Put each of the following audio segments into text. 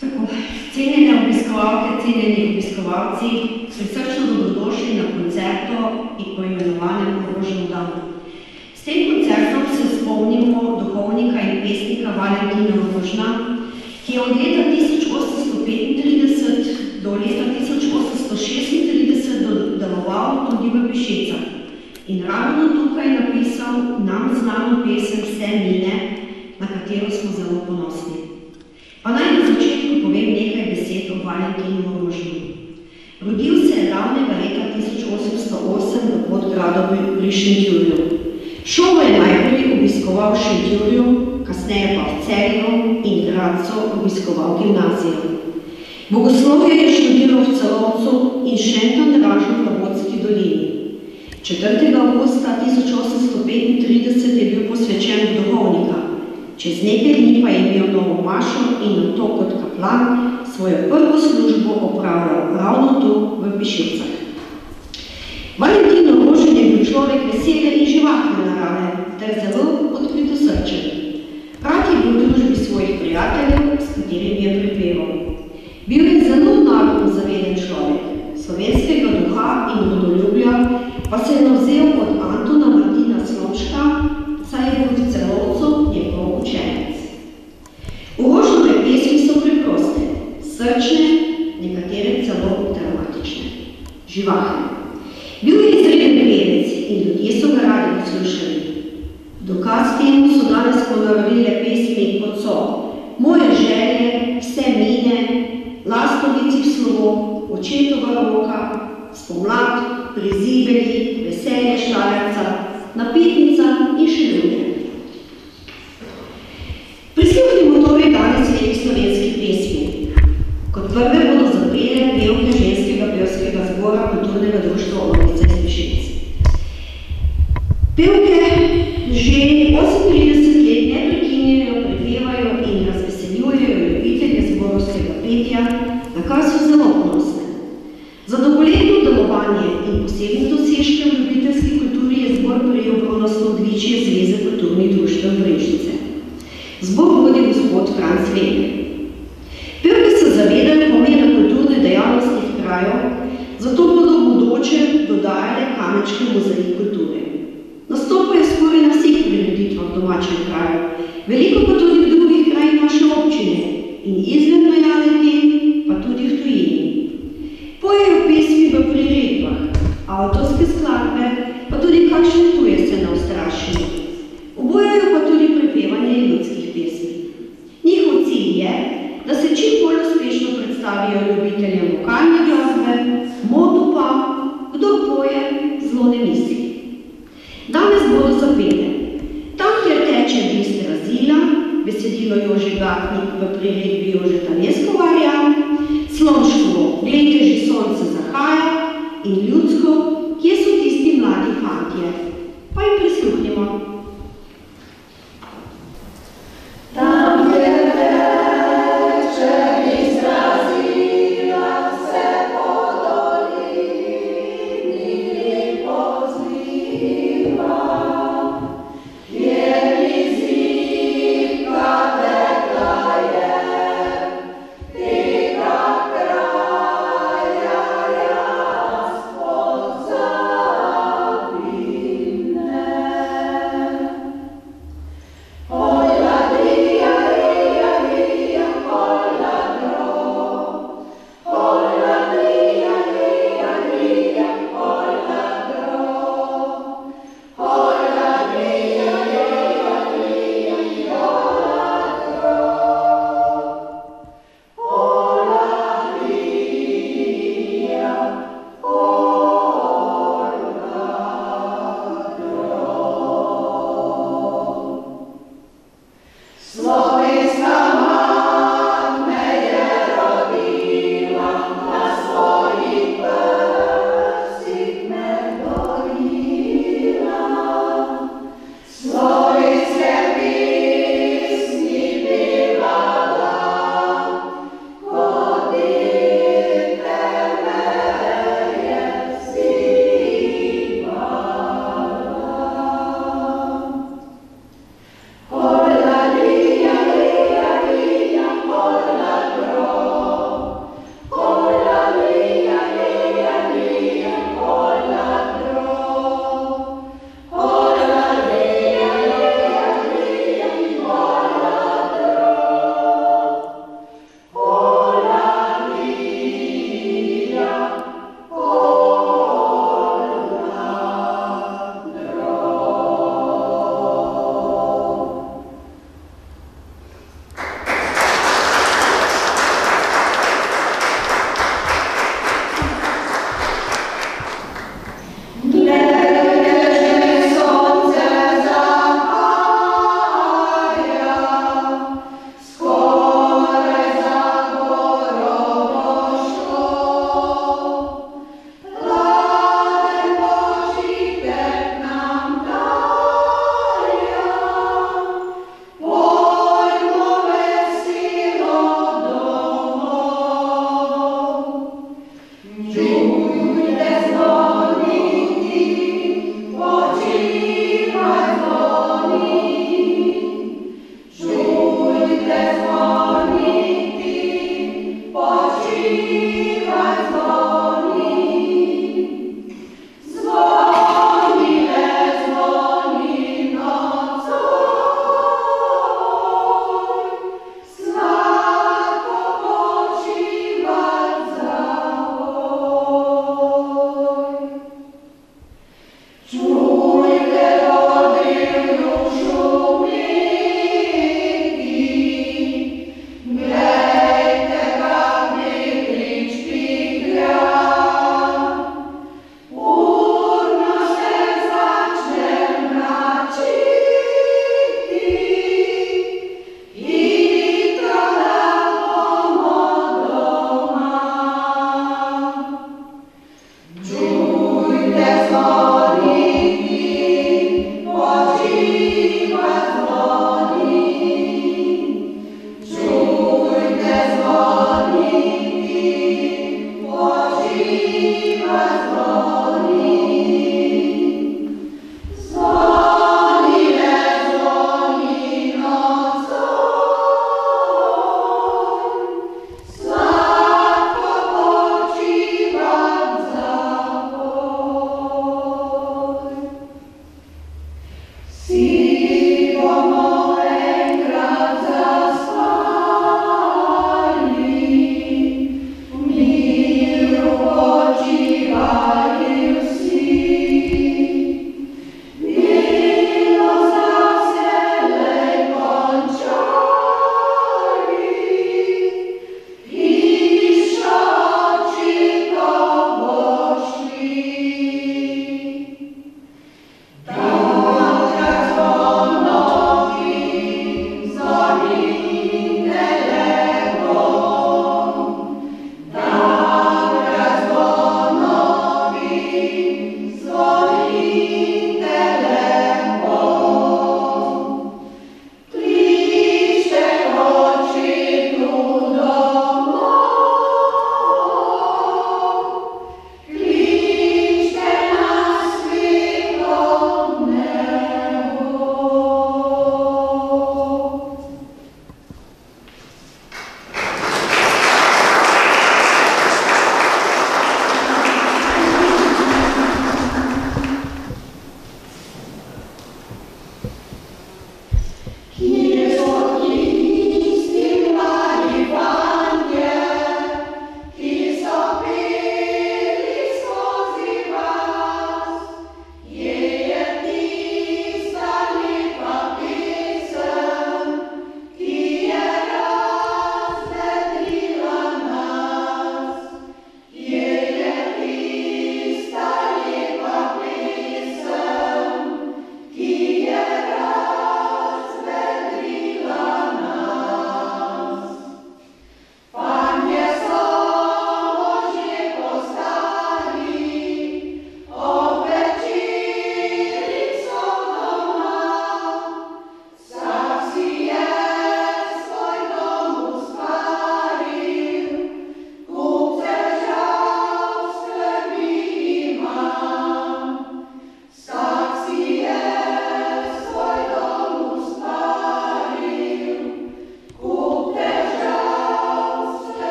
Tako, cenjene obiskovalke, cenjeni obiskovalci, prisrčno dobrodošli na koncertu poimenovanem Orožjem danu. S tem koncertom se spomnimo duhovnika in pesnika Valentina Rožna, ki je od leta 1835 do leta 1836 deloval tudi v Pišecah in ravno tukaj napisal nam znano pesem Vse mine, na katero smo zelo ponosni. Pa naj na začetku povem nekaj besed o Valentinu Rožnu. Rodil se je davnega leta 1808 v Podgradu pri Šentjurju. Šolo je najprej obiskoval v Šentjurju, kasneje pa v Celju in Gradcu obiskoval gimnazijo. Bogoslovje je študiral v Celovcu in Šentandržu v Labotski dolini. 4. avgusta 1835 je bil posvečen v duhovnika. Čez nekaj dni pa je imel novo mašo in nato kot kaplan svojo prvo službo opravljal ravno tu v Pišecah. Valentin Rožen je bil človek vesele in živahne narave ter zelo odkritosrčen. Rad je bil v družbi svojih prijateljev, s katerimi je prepeval. Bil je zelo narodno zaveden človek, slovenskega duha in rodoljublja pa se je navzel od Antona Martina Slomška, saj je bil v Celovcu njegov učenec. Rožnove pesmi so preproste, srčne, nekatere celo dramatične, živahne. Bil je izreden pevec in ljudje so ga radi poslušali. Dokaz temu so danes ponarodile pesmi kot so Moje želje, Vse mine, Lastovicih slovo, Očetova roka, Spomlad, Prizibeli, Veselje Štajerca, Napitnica in še druge. Prisluhnimo torej danes nekaj slovenskih pesmi. Kot prve bodo zapele pevke ženskega pevskega zbora Kulturnega društva Orlice iz Pišec. Pevke že 38 let neprekinjeno prepevajo in razveseljujejo ljubitelje zborovskega petja, na kar so zelo ponosne. Za dolgoletno delovanje in posebne dosežke v ljubiteljski kulturi je zbor prejel bronasto odličje Zveze kulturnih društev Brežice. Zbor vodi gospod Franc Weber. Pevke se zavedajo pomena kulturne dejavnosti v kraju, zato bodo v bodoče dodajale kamenčke v mozaik kulture. Nastopajo skoraj na vseh prireditvah v domačem kraju, veliko pa tudi v drugih krajih naše občine in izven meja le-te, pa tudi v tujini. Pojejo pesmi v prireditvah, avtorske skladbe, pa tudi kakšne tuje se ne ustrašijo. Obojajo pa tudi prepevanje ljudskih pesmi. Njihov cilj je, da se čim bolj uspešno predstavijo ljubiteljem vokalne glasbe, moto pa, kdo poje, zlo ne misli. Danes bodo zapele Tam, kjer teče Biste razila, besedilo Jože Gatnik v priredbi Jožeta Leskovarja, Slomškovo Glejte, že sonce zahaja in ljudsko, kje so tisti mladi fantje. Pa jim prisluhnimo. Tam, kjer teče Biste razila, se po dolini poziva. Za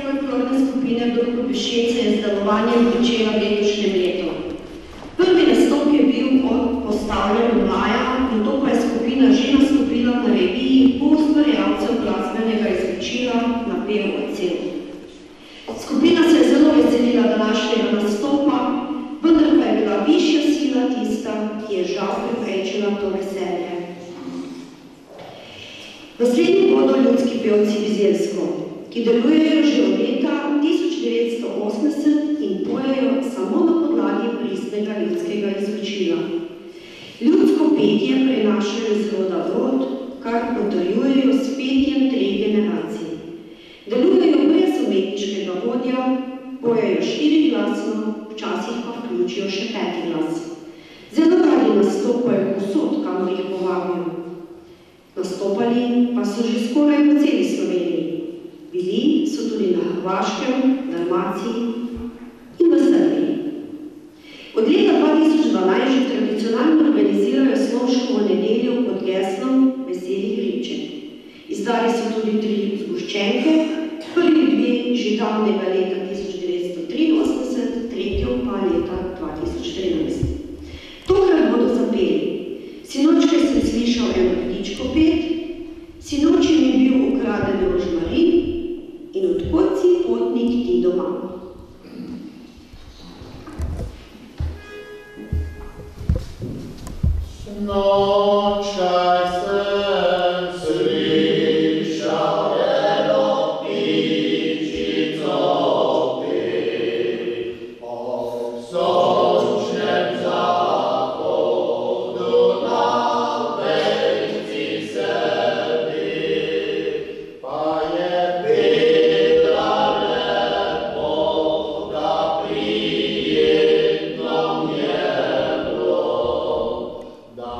folklorne skupine Dolgopešece je z delovanjem začela v letošnjem letu. Prvi nastop je bil od postavljanja maja in to pa je skupina že nastopila na reviji poustvarjalcev glasbenega izročila Napev odsev. Skupina se je zelo veselila današnjega nastopa, vendar pa je bila višja sila tista, ki je žal preprečila to veselje. Naslednji bodo ljudski pevci Bizeljsko, ki delujejo že od leta 1980 in pojejo samo na podlagi pristnega ljudskega izročila. Ljudsko petje prenašajo iz roda v rod, kar potrjujejo s petjem 3 generacij. Delujejo brez umetniškega vodja, pojejo 4-glasno, včasih pa vključijo še 5. glas. Zelo radi nastopajo povsod, kamor jih povabijo. Nastopali pa so že skoraj po celi Sloveniji. Bili so tudi na Hrvaškem, Dalmaciji in v Srbiji. Od leta 2012 že tradicionalno organizirajo Slomškovo nedeljo pod geslom Veselih Ribček. Izdali so tudi 3 zgoščenke, prvi 2 že davnega leta 1983, tretjo pa leta 2013. Tokrat bodo zapeli. Sinočkaj sem slišal eno ptičko pet, sinoči mi bil ukraden rožmarin in odkot si potnik ti doma. Sinočkaj sem slišal eno ptičico pet, o sončnem zahodu na vejici sedi, pa je bila lepo, da prijetno mi je bilo. No.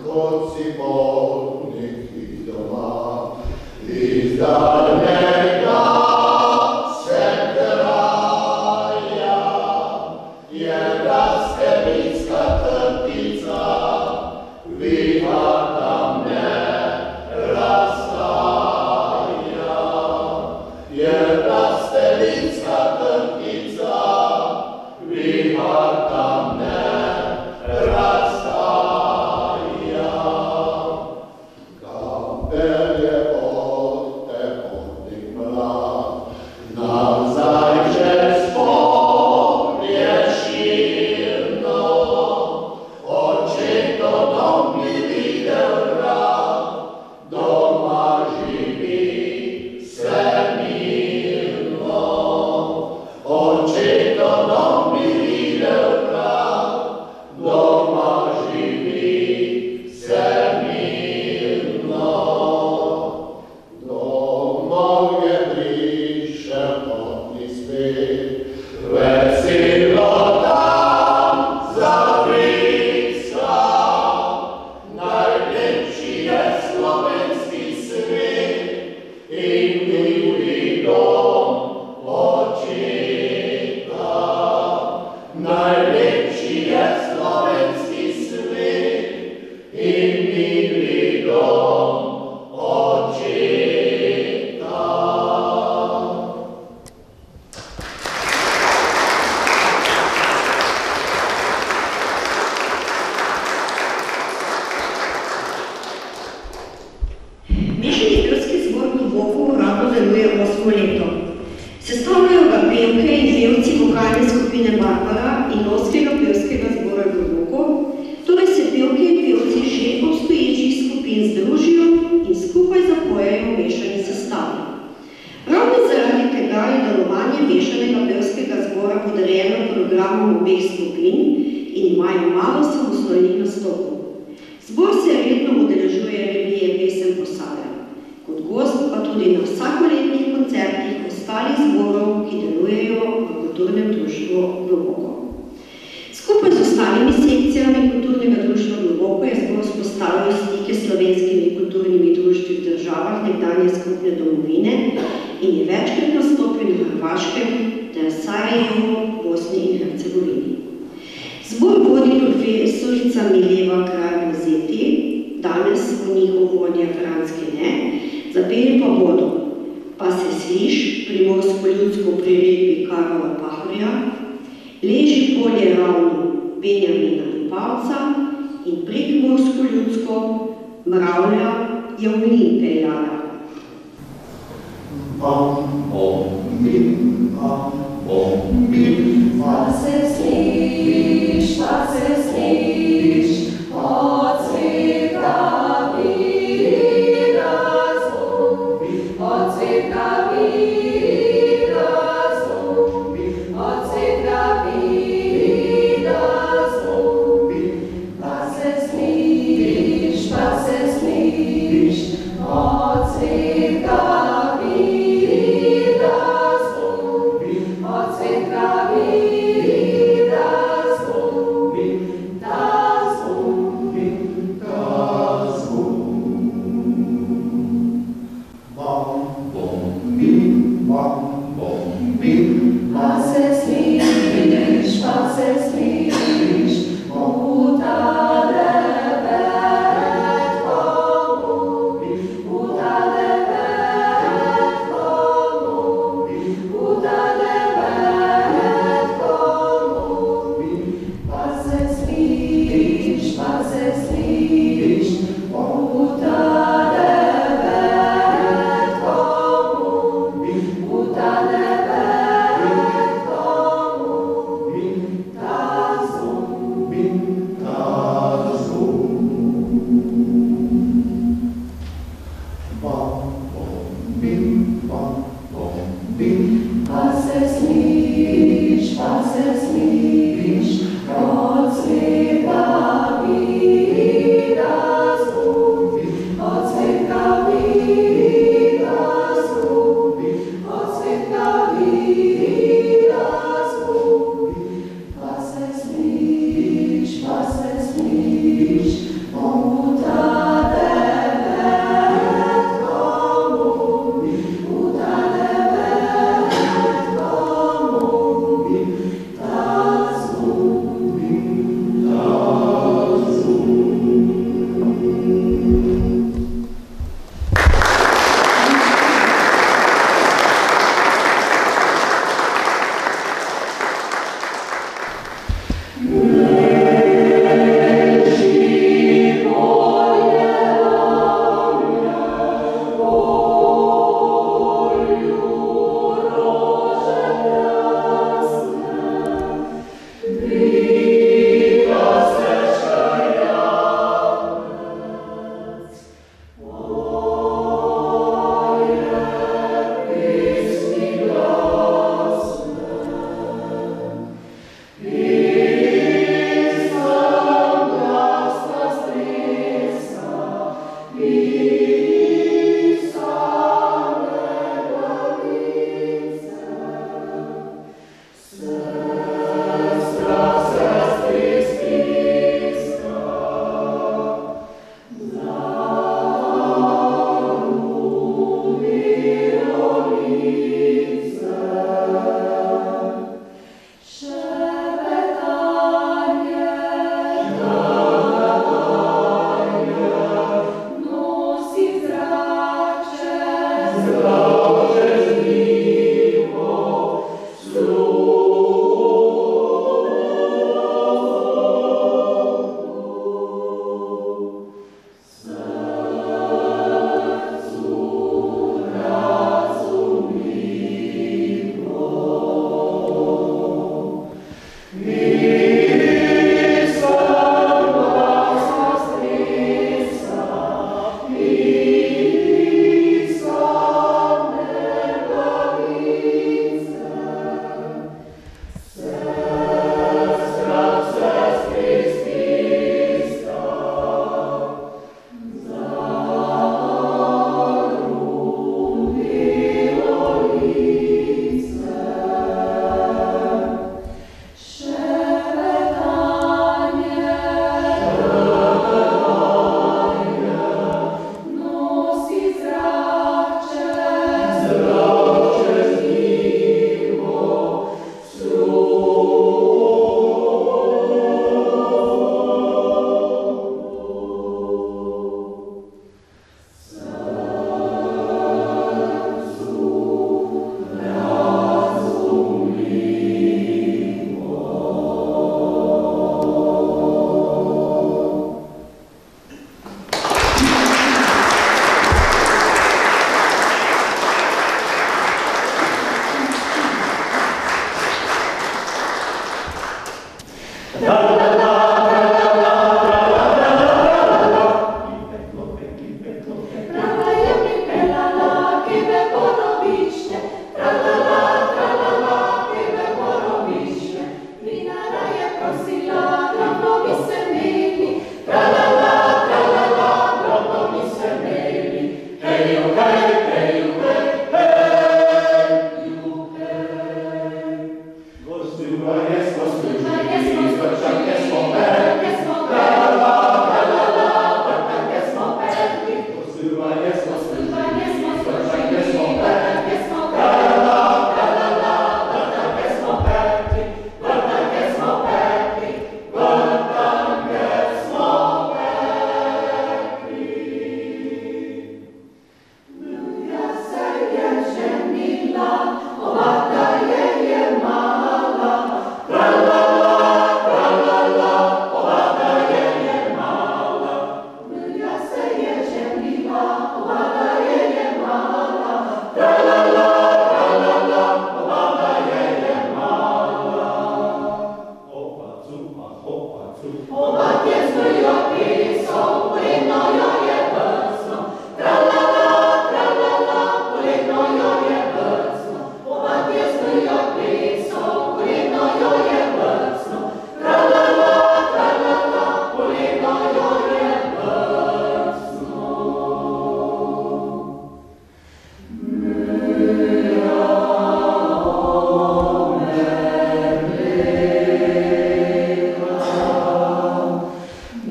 Chodci potniki doma, iz daljnega se kraja, je razkebitska trtica, vihata me rastaja. Je razkebitska trtica, vihata me rastaja. Kapel je od te potnik mlad, nazaj čez polje širno, očeto dom mi videl rad, doma živi se mirno. Očeto dom mi videl rad, doma živi se mirno. Domov je prišel potni svet, veselo tam zabriska. Najlepši je slovenski svet in mili dom očeta. Najlepši je slovenski svet in mili dom očeta. Mešani pevski zbor Globoko uradno deluje 8 leto. Sestavljajo ga pevke in pevci vokalne skupine Barbara in Lovskega pevskega zbora Globoko, torej se pevke in pevci že obstoječih skupin združijo in skupaj zapojejo v mešani sestavi. Ravno zaradi tega je delovanje mešanega pevskega zbora podarjeno programom obeh skupin in imajo malo samostojnih nastopov. Zbor se redno udeležuje revije Pesem Posavja, kot gost pa tudi na vsakoletnih koncertih ostalih zborov, ki delujejo v kulturnem društvu Globoko. Skupaj z ostalimi sekcijami kulturnega društva Globoko je zbor vzpostavil stike s slovenskimi kulturnimi društvi v državah nekdanje skupne domovine in je večkrat nastopil na Hrvaškem ter Sarajevu, Bosni in Hercegovini. Zbor vodi profesorica Mileva Kralj-Bozeti, danes v njihov vodja Franc Kene, zapeli pa bodo Pa se sliš, primorsko-ljudsko priredbi Karola Pahorja, Leži polje ravno Benjamina Pavca in prekmorsko-ljudsko Mravlja je v mlin peljala. Pa se sliš, od sveta vira zvuk, od sveta vira zvuk, od sveta vira zvuk. Pa se sliš, od sveta vira zvuk, od sveta vira zvuk.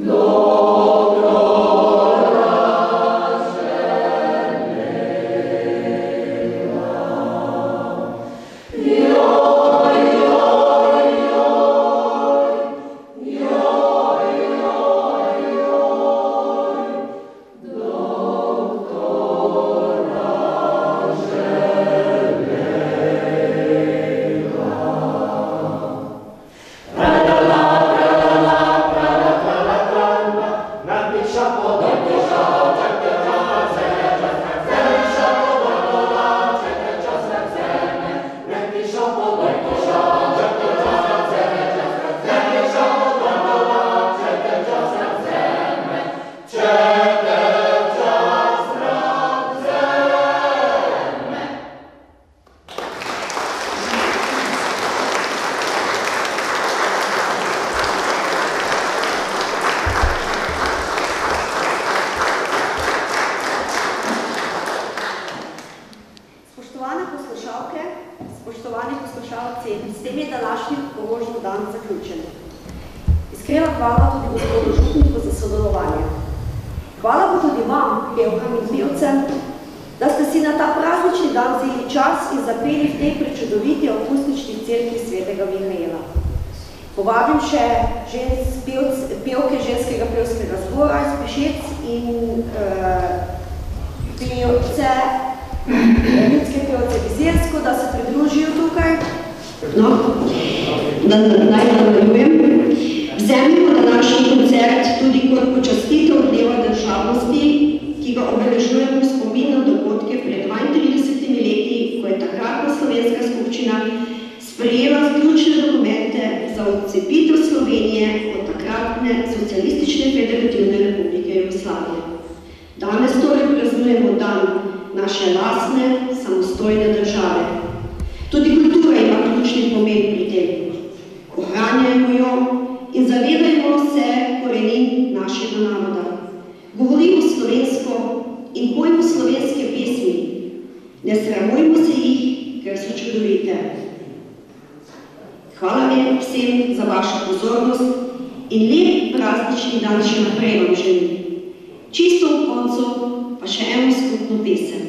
Lord. Iskrena hvala tudi gospodu župniku za sodelovanje. Hvala pa tudi vam, pevkam in pevcem, da ste si na ta praznični dan vzeli čas in zapeli v tej prečudoviti akustični cerkvi svetega Mihaela. Povabim še pevke ženskega pevskega zbora iz Pešec in ljudske pevce Vizersko, da se pridružijo tukaj. No, da naj nadaljujem. Vzemimo današnji koncert tudi kot počastitev dneva državnosti, ki ga obeležujemo v spomin na dogodke pred 32 leti, ko je takratna slovenska skupščina sprejela ključne dokumente za odcepitev Slovenije od takratne socialistične federativne republike Jugoslavije. Danes torej praznujemo dan naše lastne, samostojne države. Tudi kultura ima ključni pomen pri tem. Ohranjajmo jo in zavedajmo se korenin našega naroda. Govorimo slovensko in pojmo slovenske pesmi. Ne sramujmo se jih, ker so čudovite. Hvala vsem za vašo pozornost in lep praznični dan še naprej vam želim. Čisto v koncu pa še eno skupno pesem.